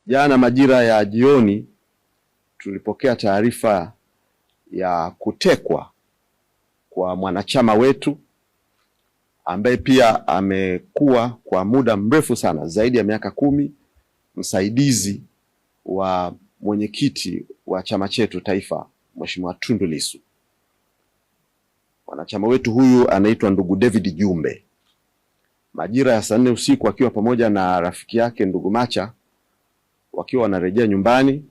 Jana majira ya jioni tulipokea taarifa ya kutekwa kwa mwanachama wetu ambaye pia amekuwa kwa muda mrefu sana, zaidi ya miaka 10, msaidizi wa mwenyekiti wa chama chetu taifa, Mheshimiwa Tundu Lissu. Mwanachama wetu huyu anaitwa ndugu David Jumbe. Majira ya saa 4 usiku akiwa pamoja na rafiki yake ndugu Macha wakiwa wanarejea nyumbani,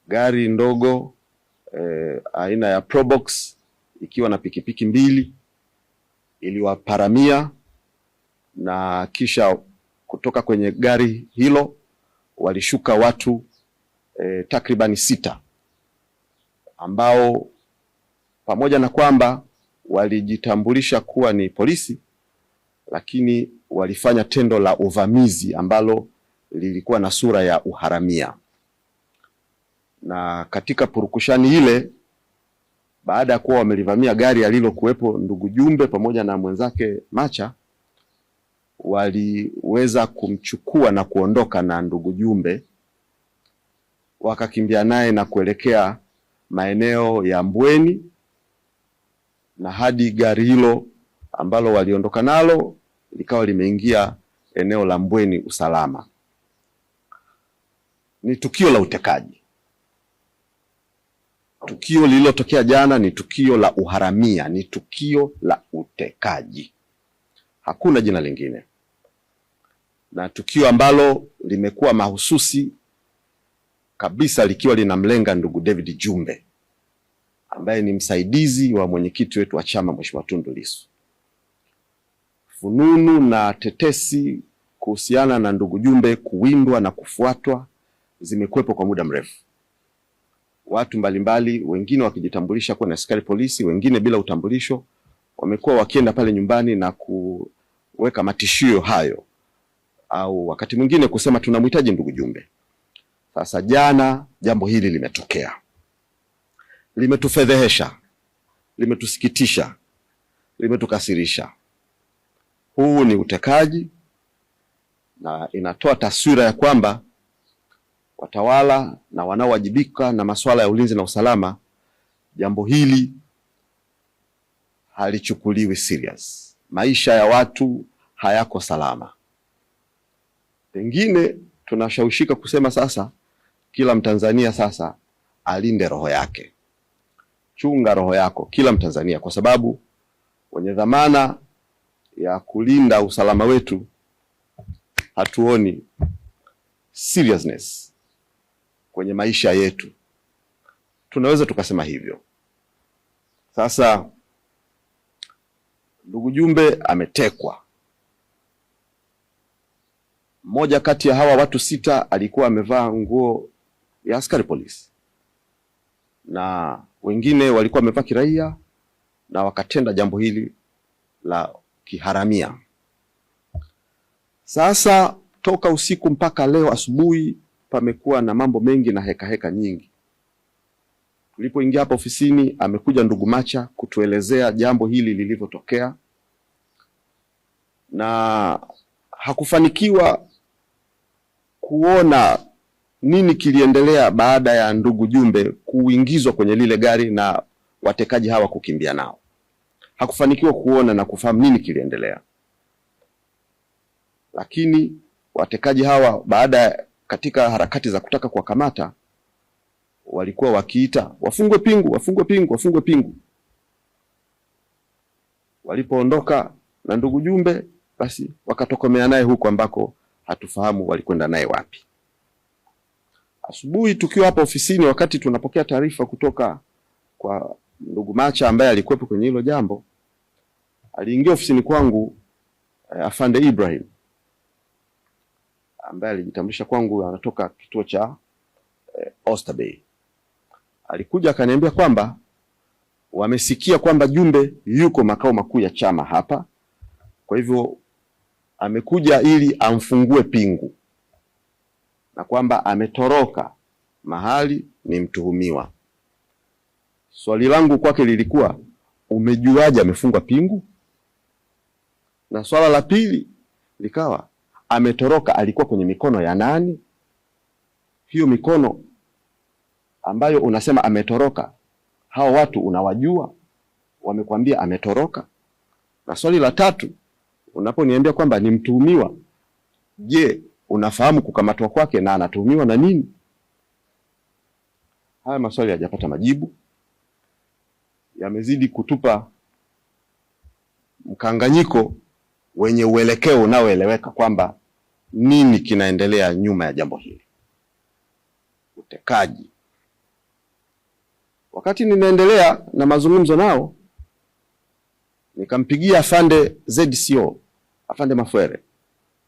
gari ndogo aina ya Probox ikiwa na pikipiki 2 iliwaparamia, na kisha kutoka kwenye gari hilo walishuka watu takribani 6 ambao pamoja na kwamba walijitambulisha kuwa ni polisi, lakini walifanya tendo la uvamizi ambalo lilikuwa na sura ya uharamia. Na katika purukushani ile, baada ya kuwa wamelivamia gari alilokuwepo ndugu Jumbe pamoja na mwenzake Macha, waliweza kumchukua na kuondoka na ndugu Jumbe, wakakimbia naye na kuelekea maeneo ya Mbweni, na hadi gari hilo ambalo waliondoka nalo likawa limeingia eneo la Mbweni usalama. Ni tukio la utekaji. Tukio lililotokea jana ni tukio la uharamia, ni tukio la utekaji. Hakuna jina lingine. Na tukio ambalo limekuwa mahususi kabisa likiwa linamlenga ndugu David Jumbe ambaye ni msaidizi wa mwenyekiti wetu wa chama Mheshimiwa Tundu Lissu. Fununu na tetesi kuhusiana na ndugu Jumbe kuwindwa na kufuatwa zimekuwepo kwa muda mrefu. Watu mbalimbali, wengine wakijitambulisha kuwa na askari polisi, wengine bila utambulisho, wamekuwa wakienda pale nyumbani na kuweka matishio hayo, au wakati mwingine kusema tunamhitaji ndugu Jumbe. Sasa jana jambo hili limetokea. Limetufedhehesha, limetusikitisha, limetukasirisha. Huu ni utekaji, na inatoa taswira ya kwamba watawala na wanaowajibika na masuala ya ulinzi na usalama, jambo hili halichukuliwi serious. Maisha ya watu hayako salama. Pengine tunashawishika kusema sasa kila Mtanzania sasa alinde roho yake. Chunga roho yako kila Mtanzania, kwa sababu wenye dhamana ya kulinda usalama wetu hatuoni seriousness kwenye maisha yetu. Tunaweza tukasema hivyo. Sasa ndugu Jumbe ametekwa. Mmoja kati ya hawa watu 6 alikuwa amevaa nguo ya askari polisi, na wengine walikuwa wamevaa kiraia, na wakatenda jambo hili la kiharamia. Sasa toka usiku mpaka leo asubuhi pamekuwa na mambo mengi na heka nyingi. Tulipoingia hapa ofisini, amekuja ndugu Macha kutuelezea jambo hili lilivyotokea, na hakufanikiwa kuona nini kiliendelea baada ya ndugu Jumbe kuingizwa kwenye lile gari na watekaji hawa kukimbia nao. Hakufanikiwa kuona na kufahamu nini kiliendelea. Lakini watekaji hawa katika harakati za kutaka kuwakamata, walikuwa wakiita wafungwe pingu, wafungwe pingu, wafungwe pingu. Walipoondoka na ndugu Jumbe, basi wakatokomea naye huko ambako hatufahamu walikwenda naye wapi. Asubuhi tukiwa hapa ofisini, wakati tunapokea taarifa kutoka kwa ndugu Macha ambaye alikuwepo kwenye hilo jambo, aliingia ofisini kwangu Afande Ibrahim ambaye alijitambulisha kwangu anatoka kituo cha Oysterbay. Alikuja akaniambia kwamba wamesikia kwamba Jumbe yuko makao makuu ya chama hapa, kwa hivyo amekuja ili amfungue pingu, na kwamba ametoroka mahali ni mtuhumiwa. Swali langu kwake lilikuwa, umejuaje amefungwa pingu? Na swala la pili likawa, ametoroka alikuwa kwenye mikono ya nani? hiyo mikono ambayo unasema ametoroka, hao watu unawajua? Wamekwambia ametoroka? Na swali la tatu, unaponiambia kwamba ni mtuhumiwa, je, unafahamu kukamatwa kwake na anatuhumiwa na nini? Haya maswali hajapata majibu, yamezidi kutupa mkanganyiko wenye uelekeo unaoeleweka kwamba nini kinaendelea nyuma ya jambo hili. Utekaji. Wakati ninaendelea na mazungumzo nao, nikampigia afande ZCO, afande Mafwere,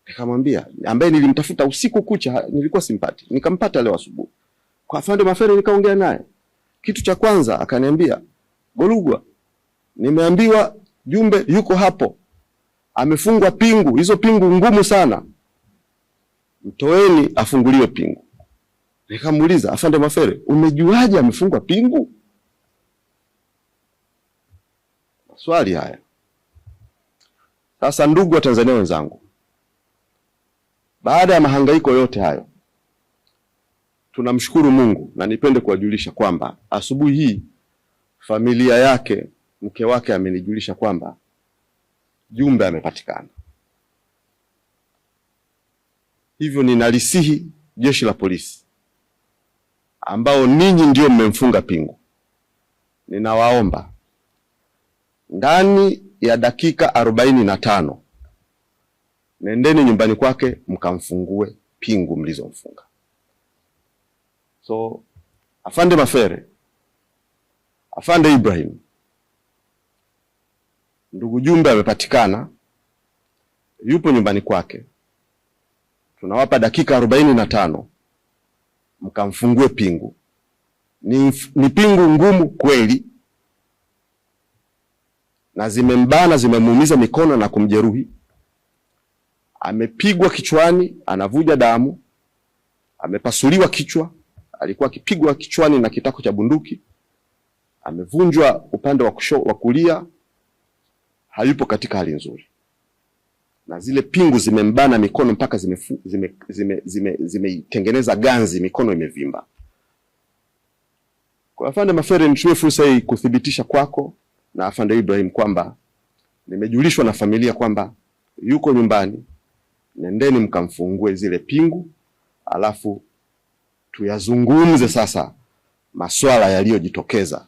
nikamwambia, ambaye nilimtafuta usiku kucha, nilikuwa simpati, nikampata leo asubuhi. Kwa afande Mafwere nikaongea naye. Kitu cha kwanza akaniambia, Golugwa, nimeambiwa Jumbe yuko hapo, amefungwa pingu, hizo pingu ngumu sana, mtoeni afunguliwe pingu. Nikamuuliza, afande Mafwere, umejuaje amefungwa pingu? Maswali haya. Sasa ndugu wa Tanzania wenzangu, baada ya mahangaiko yote hayo, tunamshukuru Mungu, na nipende kuwajulisha kwamba asubuhi hii familia yake, mke wake amenijulisha kwamba Jumbe amepatikana. Hivyo ninalisihi jeshi la polisi, ambao ninyi ndio mmemfunga pingu, ninawaomba ndani ya dakika 45 nendeni nyumbani kwake mkamfungue pingu mlizomfunga. So afande Mafwere, afande Ibrahim, ndugu Jumbe amepatikana, yupo nyumbani kwake. Tunawapa dakika 45 mkamfungue pingu. Ni pingu ngumu kweli, na zimembana, zimemuumiza mikono na kumjeruhi. Amepigwa kichwani, anavuja damu, amepasuliwa kichwa, alikuwa akipigwa kichwani na kitako cha bunduki, amevunjwa upande wa kulia, hayupo katika hali nzuri. Na zile pingu zimembana mikono mpaka zimeitengeneza ganzi, mikono imevimba. Kwa afande Mafwere, nichukue fursa hii kuthibitisha kwako na afande Ibrahim kwamba nimejulishwa na familia kwamba yuko nyumbani. Nendeni mkamfungue zile pingu, alafu tuyazungumze sasa maswala yaliyojitokeza,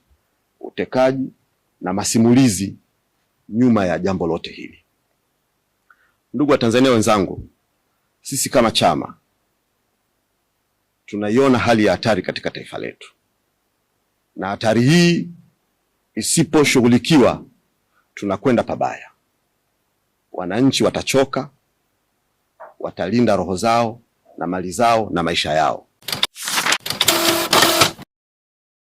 utekaji na masimulizi nyuma ya jambo lote hili. Ndugu wa Tanzania wenzangu, sisi kama chama tunaiona hali ya hatari katika taifa letu, na hatari hii isiposhughulikiwa tunakwenda pabaya. Wananchi watachoka, watalinda roho zao na mali zao na maisha yao.